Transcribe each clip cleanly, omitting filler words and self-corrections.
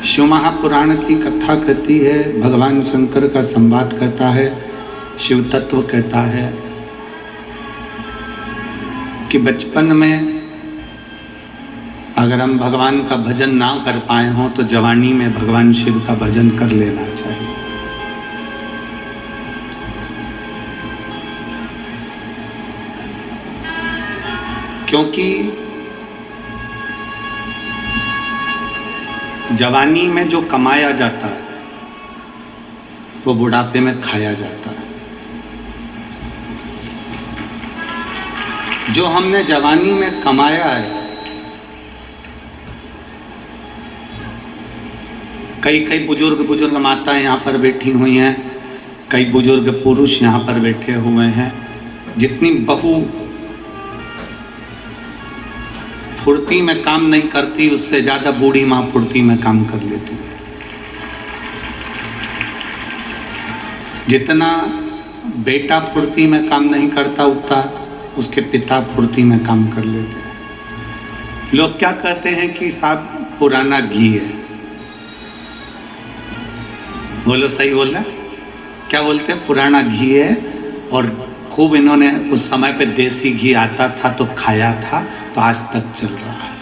शिव महापुराण की कथा कहती है, भगवान शंकर का संवाद कहता है, शिव तत्व कहता है कि बचपन में अगर हम भगवान का भजन ना कर पाए हों तो जवानी में भगवान शिव का भजन कर लेना चाहिए। क्योंकि जवानी में जो कमाया जाता है वो बुढ़ापे में खाया जाता है। जो हमने जवानी में कमाया है, कई बुजुर्ग माताएं यहाँ पर बैठी हुई हैं, कई बुजुर्ग पुरुष यहाँ पर बैठे हुए हैं। जितनी बहू फुर्ती में काम नहीं करती, उससे ज्यादा बूढ़ी माँ फुर्ती में काम कर लेती है। जितना बेटा फुर्ती में काम नहीं करता, उतना उसके पिता फुर्ती में काम कर लेते हैं। लोग क्या कहते हैं कि साहब पुराना घी है। बोलो, सही बोला? क्या बोलते हैं? पुराना घी है। और खूब इन्होंने उस समय पे देसी घी आता था तो खाया था, तो आज तक चल रहा है।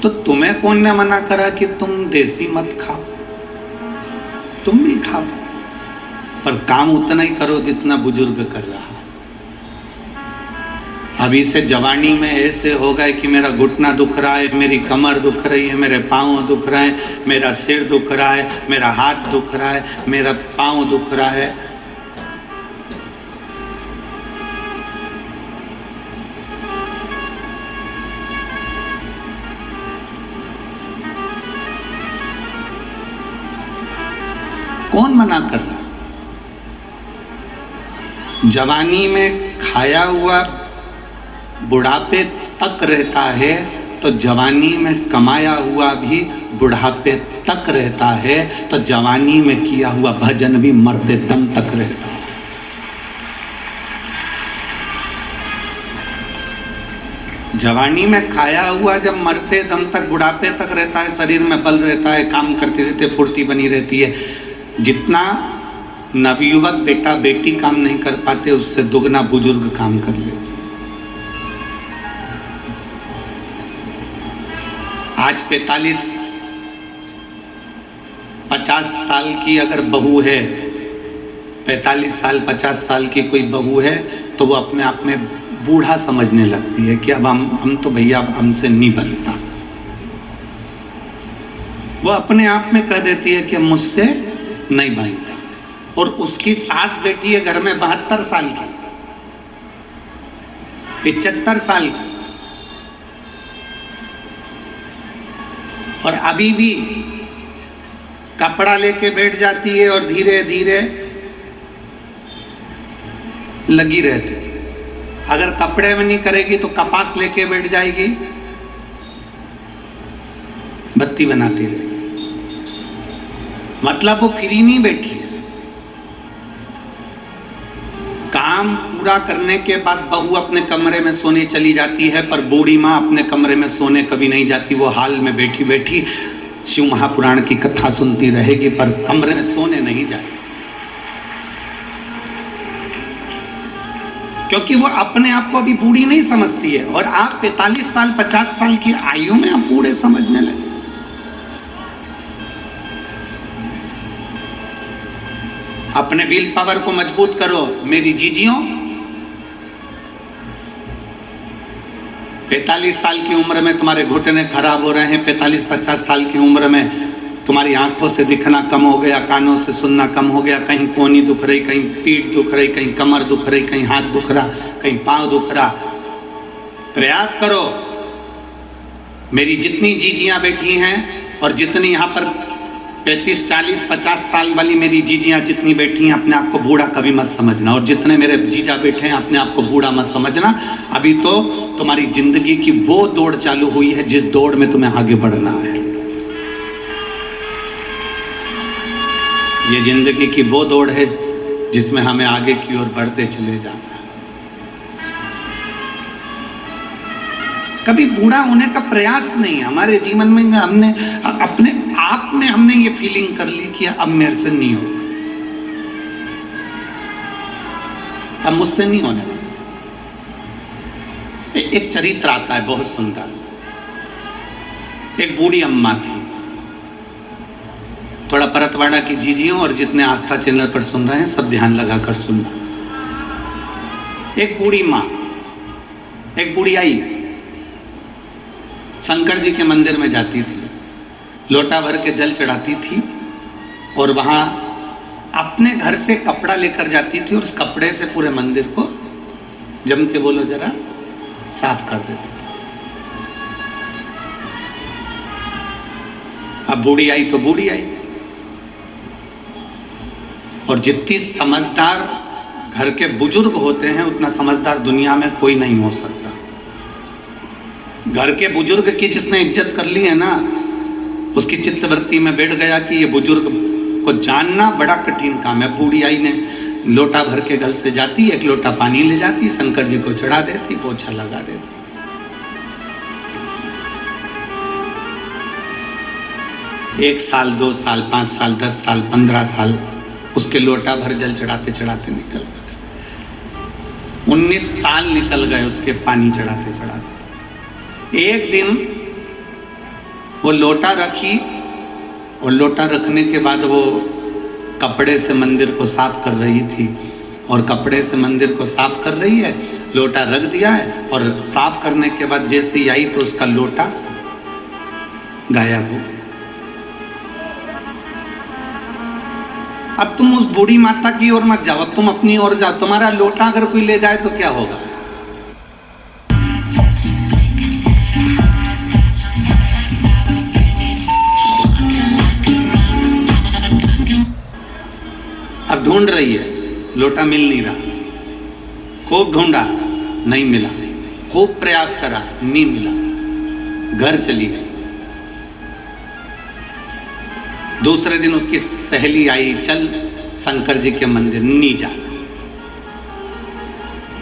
तो तुम्हें कौन ने मना करा कि तुम देसी मत खाओ? तुम भी खाओ, पर काम उतना ही करो जितना बुजुर्ग कर रहा है। अभी से जवानी में ऐसे हो गए कि मेरा घुटना दुख रहा है, मेरी कमर दुख रही है, मेरे पाँव दुख रहे हैं, मेरा सिर दुख रहा है, मेरा हाथ दुख रहा है, मेरा पाँव दुख रहा है। कौन मना कर रहा? जवानी में खाया हुआ बुढ़ापे तक रहता है, तो जवानी में कमाया हुआ भी बुढ़ापे तक रहता है, तो जवानी में किया हुआ भजन भी मरते दम तक रहता है। जवानी में खाया हुआ जब मरते दम तक बुढ़ापे तक रहता है, शरीर में बल रहता है, काम करते रहते, फुर्ती बनी रहती है। जितना नवयुवक बेटा बेटी काम नहीं कर पाते, उससे दुगना बुजुर्ग काम कर लेते। आज 45-50 साल की अगर बहू है, 45 साल 50 साल की कोई बहू है, तो वो अपने आप में बूढ़ा समझने लगती है कि अब हम तो भैया हमसे नहीं बनता। वो अपने आप में कह देती है कि मुझसे नहीं बनता। और उसकी सास बेटी है घर में 72 साल की, 75 साल की, और अभी भी कपड़ा लेके बैठ जाती है और धीरे धीरे लगी रहती है। अगर कपड़े में नहीं करेगी तो कपास लेके बैठ जाएगी, बत्ती बनाती रहेगी। मतलब वो फ्री नहीं बैठी है। काम पूरा करने के बाद बहू अपने कमरे में सोने चली जाती है, पर बूढ़ी माँ अपने कमरे में सोने कभी नहीं जाती। वो हाल में बैठी बैठी शिव महापुराण की कथा सुनती रहेगी, पर कमरे में सोने नहीं जाएगी। क्योंकि वो अपने आप को अभी बूढ़ी नहीं समझती है। और आप 45 साल 50 साल की आयु में आप बूढ़े समझने लगे। अपने विल पावर को मजबूत करो मेरी जीजियों। 45 साल की उम्र में तुम्हारे घुटने खराब हो रहे हैं, 45-50 साल की उम्र में तुम्हारी आंखों से दिखना कम हो गया, कानों से सुनना कम हो गया, कहीं कोहनी दुख रही, कहीं पीठ दुख रही, कहीं कमर दुख रही, कहीं हाथ दुख रहा, कहीं पांव दुख रहा। प्रयास करो, मेरी जितनी जीजियां बैठी हैं और जितनी यहाँ पर 35, 40, 50 साल वाली मेरी जीजियां जितनी बैठी हैं, अपने आप को बूढ़ा कभी मत समझना। और जितने मेरे जीजा बैठे हैं, अपने आप को बूढ़ा मत समझना। अभी तो तुम्हारी जिंदगी की वो दौड़ चालू हुई है जिस दौड़ में तुम्हें आगे बढ़ना है। ये जिंदगी की वो दौड़ है जिसमें हमें आगे की ओर बढ़ते चले जाना है। कभी बूढ़ा होने का प्रयास नहीं है हमारे जीवन में। हमने अपने आप में हमने ये फीलिंग कर ली कि अब मेरे से नहीं हो, अब मुझसे नहीं होने वाला। एक चरित्र आता है बहुत सुंदर। एक बूढ़ी अम्मा थी, थोड़ा परतवाड़ा की जीजियों और जितने आस्था चैनल पर सुन रहे हैं सब ध्यान लगाकर सुनना। एक बूढ़ी माँ, एक बूढ़ी आई शंकर जी के मंदिर में जाती थी, लोटा भर के जल चढ़ाती थी और वहां अपने घर से कपड़ा लेकर जाती थी और उस कपड़े से पूरे मंदिर को, जम के बोलो जरा, साफ कर देती थी। अब बूढ़ी आई तो बूढ़ी आई, और जितनी समझदार घर के बुजुर्ग होते हैं उतना समझदार दुनिया में कोई नहीं हो सकता। घर के बुजुर्ग की जिसने इज्जत कर ली है ना, उसकी चित्तवृत्ति में बैठ गया कि ये बुजुर्ग को जानना बड़ा कठिन काम है। बूढ़ी आई ने लोटा भर के घर से जाती, एक लोटा पानी ले जाती, शंकर जी को चढ़ा देती, पोछा लगा देती। एक साल, 2 साल, 5 साल, 10 साल, 15 साल उसके लोटा भर जल चढ़ाते चढ़ाते निकल गए। 19 साल निकल गए उसके पानी चढ़ाते चढ़ाते। एक दिन वो लोटा रखी और लोटा रखने के बाद वो कपड़े से मंदिर को साफ कर रही थी, और कपड़े से मंदिर को साफ कर रही है, लोटा रख दिया है, और साफ करने के बाद जैसे ही आई तो उसका लोटा गायब हो। अब तुम उस बूढ़ी माता की ओर मत जाओ, अब तुम अपनी ओर जाओ। तुम्हारा लोटा अगर कोई ले जाए तो क्या होगा? अब ढूंढ रही है, लोटा मिल नहीं रहा, खूब ढूंढा, नहीं मिला, खूब प्रयास करा, नहीं मिला, घर चली गई। दूसरे दिन उसकी सहेली आई, चल शंकर जी के मंदिर, नहीं जा।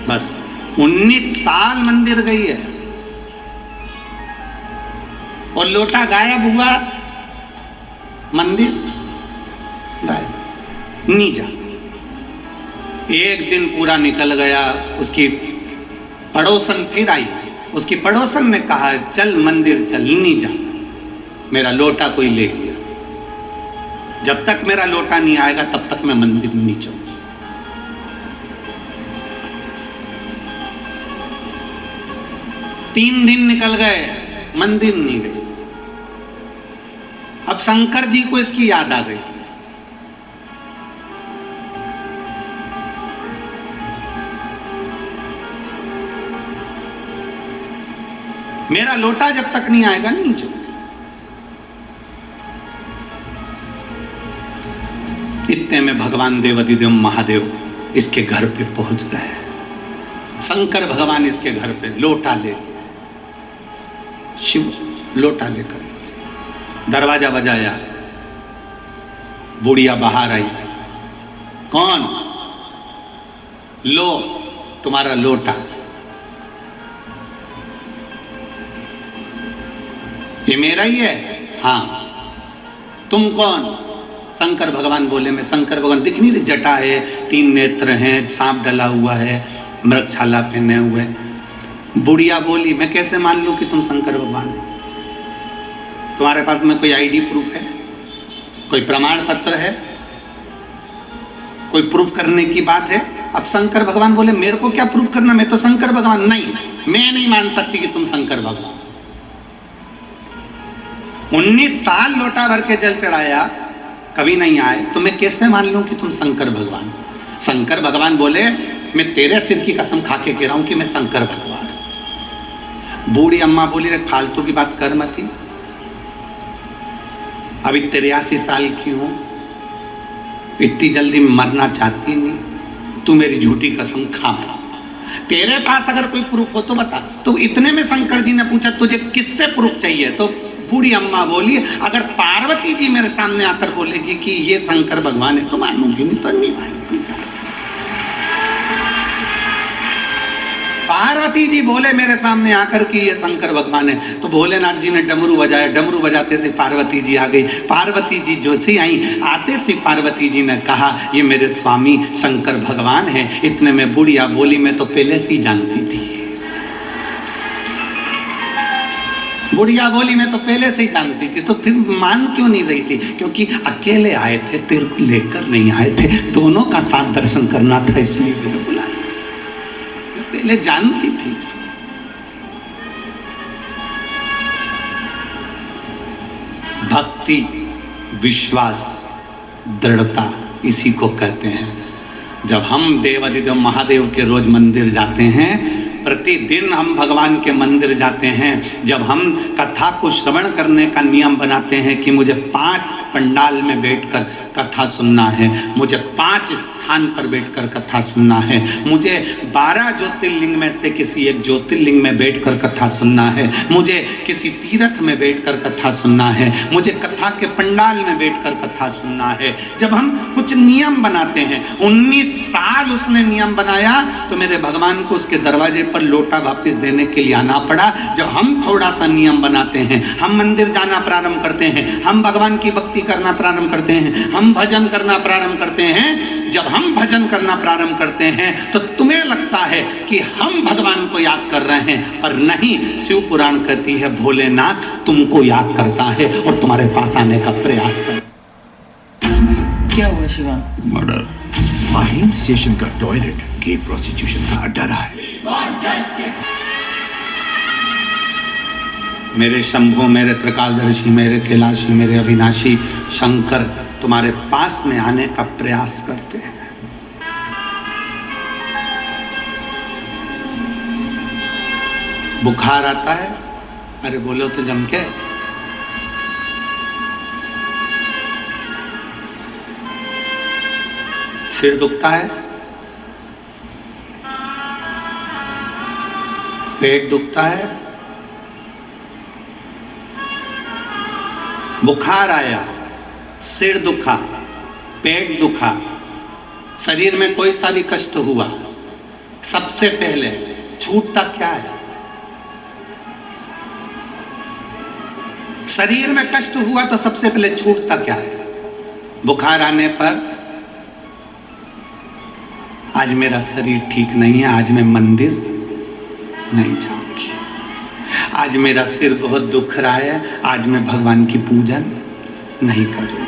बस 19 साल मंदिर गई है और लोटा गायब हुआ, मंदिर गायब, नहीं जा। एक दिन पूरा निकल गया, उसकी पड़ोसन फिर आई, उसकी पड़ोसन ने कहा चल मंदिर चल, नहीं जा, मेरा लोटा कोई ले गया, जब तक मेरा लोटा नहीं आएगा तब तक मैं मंदिर नहीं जाऊंगी। तीन दिन निकल गए, मंदिर नहीं गई। अब शंकर जी को इसकी याद आ गई। मेरा लोटा जब तक नहीं आएगा नहीं जाऊंगी। इतने में भगवान देवाधिदेव महादेव इसके घर पे पहुंच गए। शंकर भगवान इसके घर पे लोटा ले, शिव लोटा लेकर दरवाजा बजाया, बुढ़िया बाहर आई, कौन? लो तुम्हारा लोटा। ये मेरा ही है? हाँ। तुम कौन? शंकर भगवान बोले मैं शंकर भगवान। दिख नहीं रही? जटा है, 3 नेत्र हैं, सांप डला हुआ है, मृगछाला पहने हुए। बुढ़िया बोली मैं कैसे मान लूं कि तुम शंकर भगवान हो? तुम्हारे पास में कोई आईडी प्रूफ है, कोई प्रमाण पत्र है, कोई प्रूफ करने की बात है? अब शंकर भगवान बोले मेरे को क्या प्रूफ करना, मैं तो शंकर भगवान। नहीं, मैं नहीं मान सकती कि तुम शंकर भगवान। 19 साल लोटा भर के जल चढ़ाया, कभी नहीं आए, तो मैं कैसे मान लूं कि तुम शंकर भगवान? शंकर भगवान बोले मैं तेरे सिर की कसम खा के कह रहा हूं कि मैं शंकर भगवान। बूढ़ी अम्मा बोली रे फालतू की बात कर मती, अभी 83 साल की हूं, इतनी जल्दी मरना चाहती नहीं, तू मेरी झूठी कसम खा। तेरे पास अगर कोई प्रूफ हो तो बता। तो इतने में शंकर जी ने पूछा तुझे किससे प्रूफ चाहिए? तो बूढ़ी अम्मा बोली अगर पार्वती जी मेरे सामने आकर बोलेगी कि ये शंकर भगवान है तो मानूंगी, नहीं तो नहीं मानूंगी। पार्वती जी बोले मेरे सामने आकर कि ये शंकर भगवान है, तो भोलेनाथ जी ने डमरू बजाया, डमरू बजाते से पार्वती जी आ गई। पार्वती जी जो सी आई, आते से पार्वती जी ने कहा ये मेरे स्वामी शंकर भगवान है। इतने में बुढ़िया बोली मैं तो पहले से ही जानती थी। बुढ़िया बोली मैं तो पहले से ही जानती थी। तो फिर मान क्यों नहीं रही थी? क्योंकि अकेले आए थे, तेरे को लेकर नहीं आए थे, दोनों का साथ दर्शन करना था, इसलिए मैंने बुलाया। पहले जानती थी। भक्ति, विश्वास, दृढ़ता इसी को कहते हैं। जब हम देवाधिदेव महादेव के रोज मंदिर जाते हैं, प्रतिदिन हम भगवान के मंदिर जाते हैं, जब हम कथा को श्रवण करने का नियम बनाते हैं कि मुझे 5 पंडाल में बैठकर कथा सुनना है, मुझे 5 स्थान पर बैठकर कथा सुनना है, मुझे 12 ज्योतिर्लिंग में से किसी एक ज्योतिर्लिंग में बैठकर कथा सुनना है, मुझे किसी तीर्थ में बैठकर कथा सुनना है, मुझे कथा के पंडाल में बैठकर कथा सुनना है। जब हम कुछ नियम बनाते हैं, 19 साल उसने नियम बनाया, तो मेरे भगवान को उसके दरवाजे पर लोटा वापस देने के लिए आना पड़ा। जब हम थोड़ा सा नियम बनाते हैं, हम मंदिर जाना प्रारंभ करते हैं, हम भगवान की भक्ति करना प्रारंभ करते हैं, हम भजन करना प्रारंभ करते हैं, जब हम भजन करना प्रारंभ करते हैं तो तुम्हें लगता है कि हम भगवान को याद कर रहे हैं, पर नहीं। शिव पुराण कहती है भोलेनाथ तुमको याद करता है और तुम्हारे पास आने का प्रयास कर। क्या हुआ शिवा? मर्डर। माहिम स्टेशन का टॉयलेट गे प्रोस्टिट्यूशन का अड्डा रहा है। मेरे शंभु, मेरे त्रिकालदर्शी, मेरे कैलाशी, मेरे अविनाशी शंकर तुम्हारे पास में आने का प्रयास करते हैं। बुखार आता है? अरे बोलो तो जम के। सिर दुखता है? पेट दुखता है? बुखार आया, सिर दुखा, पेट दुखा, शरीर में कोई सा भी कष्ट हुआ, सबसे पहले छूटता क्या है? शरीर में कष्ट हुआ तो सबसे पहले छूटता क्या है? बुखार आने पर आज मेरा शरीर ठीक नहीं है, आज मैं मंदिर नहीं जाऊंगी, आज मेरा सिर बहुत दुख रहा है, आज मैं भगवान की पूजन नहीं करूंगी,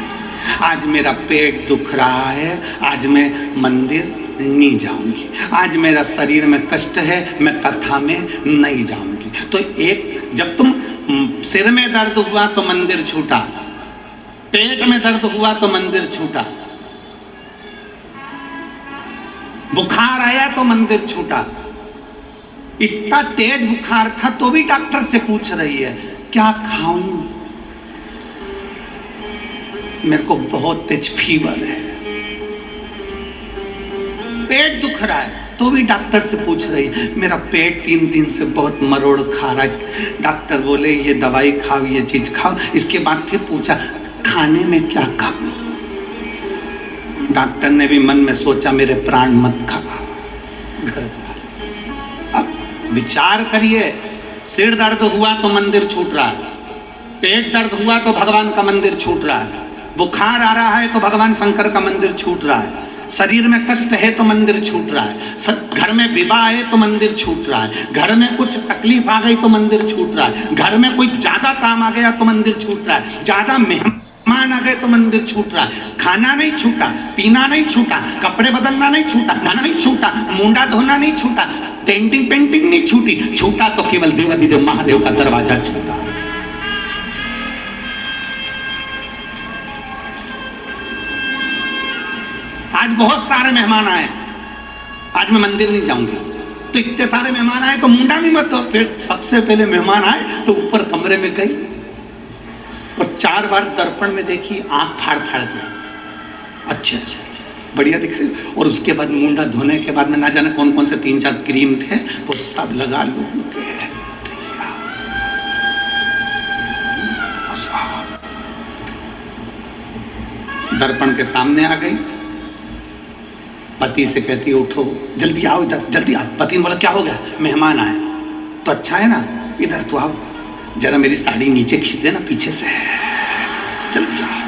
आज मेरा पेट दुख रहा है, आज मैं मंदिर नहीं जाऊंगी, आज मेरा शरीर में कष्ट है, मैं कथा में नहीं जाऊंगी। तो एक, जब तुम सिर में दर्द हुआ तो मंदिर छूटा, पेट में दर्द हुआ तो मंदिर छूटा, बुखार आया तो मंदिर छूटा। इतना तेज बुखार था तो भी डॉक्टर से पूछ रही है क्या खाऊं, मेरे को बहुत तेज फीवर है। पेट दुख रहा है तो भी डॉक्टर से पूछ रही है, मेरा पेट 3 दिन से बहुत मरोड़ खा रहा है। डॉक्टर बोले ये दवाई खाओ, ये चीज खाओ। इसके बाद फिर पूछा खाने में क्या खाऊं। डॉक्टर ने भी मन में सोचा मेरे प्राण मत खा, घर जा। अब विचार करिए, सिर दर्द हुआ तो मंदिर छूट रहा है, पेट दर्द हुआ तो भगवान का मंदिर छूट रहा है, बुखार आ रहा है तो भगवान शंकर का मंदिर छूट रहा है, शरीर में कष्ट है तो मंदिर छूट रहा है, घर में विवाह है तो मंदिर छूट रहा है, घर में कुछ तकलीफ आ गई तो मंदिर छूट रहा है, घर में कोई ज्यादा काम आ गया तो मंदिर छूट रहा है, ज्यादा मेहमान आ गए तो मंदिर छूट रहा है। खाना नहीं छूटा, पीना नहीं छूटा, कपड़े बदलना नहीं छूटा, खाना नहीं छूटा, मुंडा धोना नहीं छूटा, पेंटिंग नहीं छूटी, छूटा तो केवल देवाधिदेव महादेव का दरवाजा छूटा। आज बहुत सारे मेहमान आए, आज मैं मंदिर नहीं जाऊंगी। तो इतने सारे मेहमान आए तो मुंडा भी मत हो। फिर सबसे पहले मेहमान आए तो ऊपर कमरे में गई और 4 बार दर्पण में देखी, आंख फाड़ गई, अच्छा बढ़िया दिख रही। और उसके बाद मुंडा धोने के बाद में ना जाने कौन कौन से 3-4 क्रीम थे वो सब लगा लू के दर्पण के सामने आ गई, पति से कहती है उठो, जल्दी आओ इधर, जल्दी आओ। पति ने बोला क्या हो गया? मेहमान आए। तो अच्छा है ना, इधर तो आओ, जरा मेरी साड़ी नीचे खींच देना पीछे से, जल्दी आओ।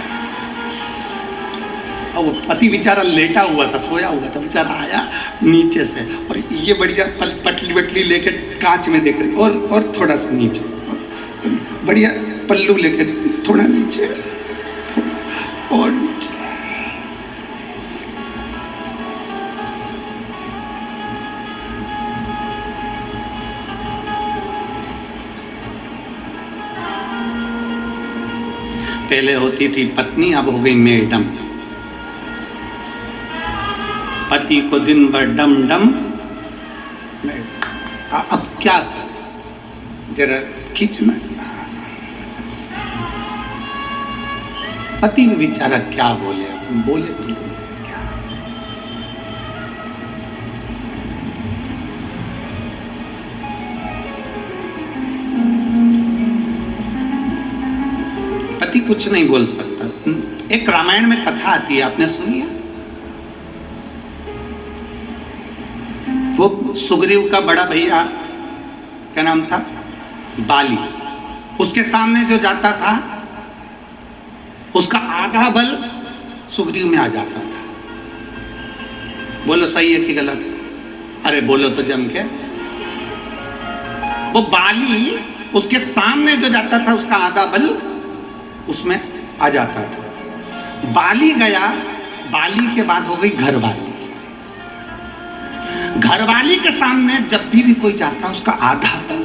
और वो पति बेचारा लेटा हुआ था, सोया हुआ था, बेचारा आया नीचे से, और ये बढ़िया पटली वटली लेके कांच में देख रही, और थोड़ा सा नीचे, बढ़िया पल्लू लेके थोड़ा नीचे, थोड़ा और नीचे। पहले होती थी पत्नी, अब हो गई मैडम। पति को दिन भर डम डम, अब क्या, जरा खींचना। पति भी बेचारा क्या बोले, बोले तो क्या। पति कुछ नहीं बोल सकता। एक रामायण में कथा आती है, आपने सुनी है? वो सुग्रीव का बड़ा भैया, क्या नाम था? बाली। उसके सामने जो जाता था उसका आधा बल सुग्रीव में आ जाता था। बोलो सही है कि गलत है? अरे बोलो तो जम के। वो बाली उसके सामने जो जाता था उसका आधा बल उसमें आ जाता था। बाली गया, बाली के बाद हो गई घरवाली। घरवाली के सामने जब भी कोई जाता उसका आधा बल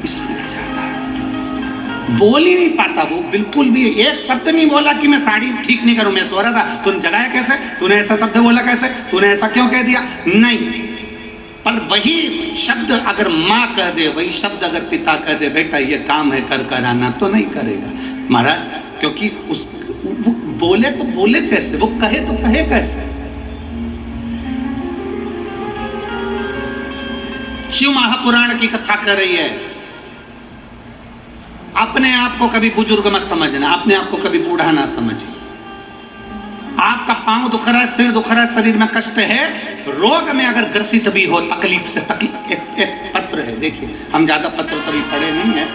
इसमें आ जाता है। बोल ही नहीं पाता वो, बिल्कुल भी एक शब्द नहीं बोला कि मैं साड़ी ठीक नहीं करूं, मैं सो रहा था, तूने जगाया कैसे, तूने ऐसा शब्द बोला कैसे, तूने ऐसा क्यों कह दिया, नहीं। पर वही शब्द अगर माँ कह दे, वही शब्द अगर पिता कह दे, बेटा ये काम है कर कर आना, तो नहीं करेगा महाराज, क्योंकि उस वो बोले तो बोले कैसे, वो कहे तो कहे कैसे। शिव महापुराण की कथा कर रही है। अपने आप को कभी बुजुर्ग मत समझना, अपने आप को कभी बूढ़ा ना समझिए। आपका पांव दुख रहा है, सिर दुख रहा है, शरीर में कष्ट है, रोग में अगर ग्रसित भी हो, तकलीफ से तकलीफ, एक पत्र है, देखिए, हम ज्यादा पत्र कभी पढ़े नहीं है।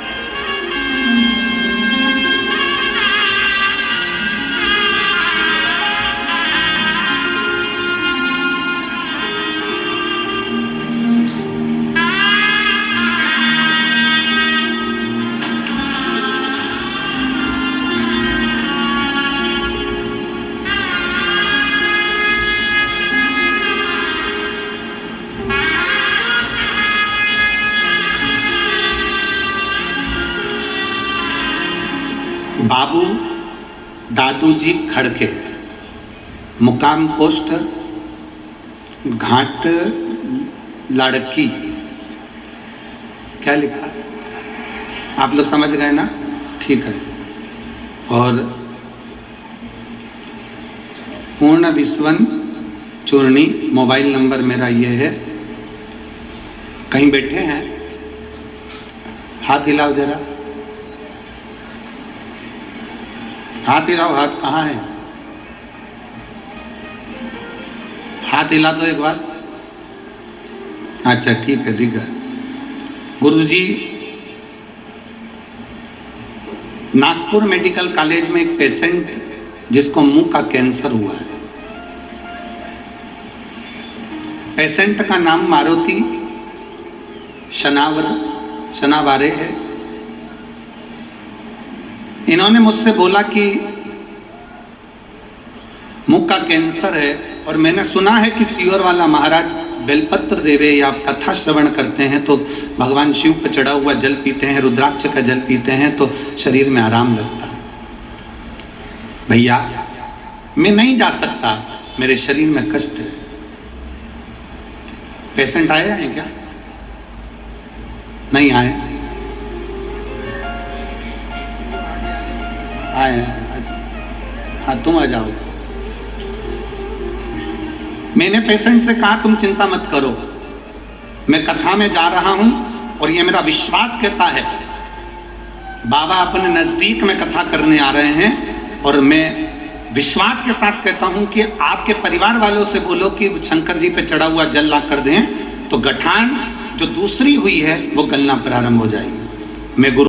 बाबू दादूजी खड़के, मुकाम पोस्ट घाट लड़की, क्या लिखा आप लोग समझ गए ना? ठीक है। और पूर्ण विश्वन चूर्णी, मोबाइल नंबर मेरा ये है। कहीं बैठे हैं? हाथ हिलाओ जरा, हाथ हिलाओ, हाथ कहाँ है? हाथ हिला दो एक बार। अच्छा ठीक है, दिख गया। गुरुजी, नागपुर मेडिकल कॉलेज में एक पेशेंट जिसको मुंह का कैंसर हुआ है, पेशेंट का नाम मारुति शनावारे है। इन्होंने मुझसे बोला कि मुंह का कैंसर है, और मैंने सुना है कि सीवर वाला महाराज बेलपत्र देवे या कथा श्रवण करते हैं तो भगवान शिव पर चढ़ा हुआ जल पीते हैं, रुद्राक्ष का जल पीते हैं तो शरीर में आराम लगता है। भैया मैं नहीं जा सकता, मेरे शरीर में कष्ट है। पेशेंट आए हैं क्या? नहीं आए? आए? हाँ तुम आ जाओ। मैंने पेशेंट से कहा तुम चिंता मत करो, मैं कथा में जा रहा हूं और ये मेरा विश्वास कहता है बाबा अपने नजदीक में कथा करने आ रहे हैं और मैं विश्वास के साथ कहता हूं कि आपके परिवार वालों से बोलो कि शंकर जी पे चढ़ा हुआ जल ला कर दें, तो गठान जो दूसरी हुई है वो गलना प्रारंभ हो जाएगी। मैं गुरु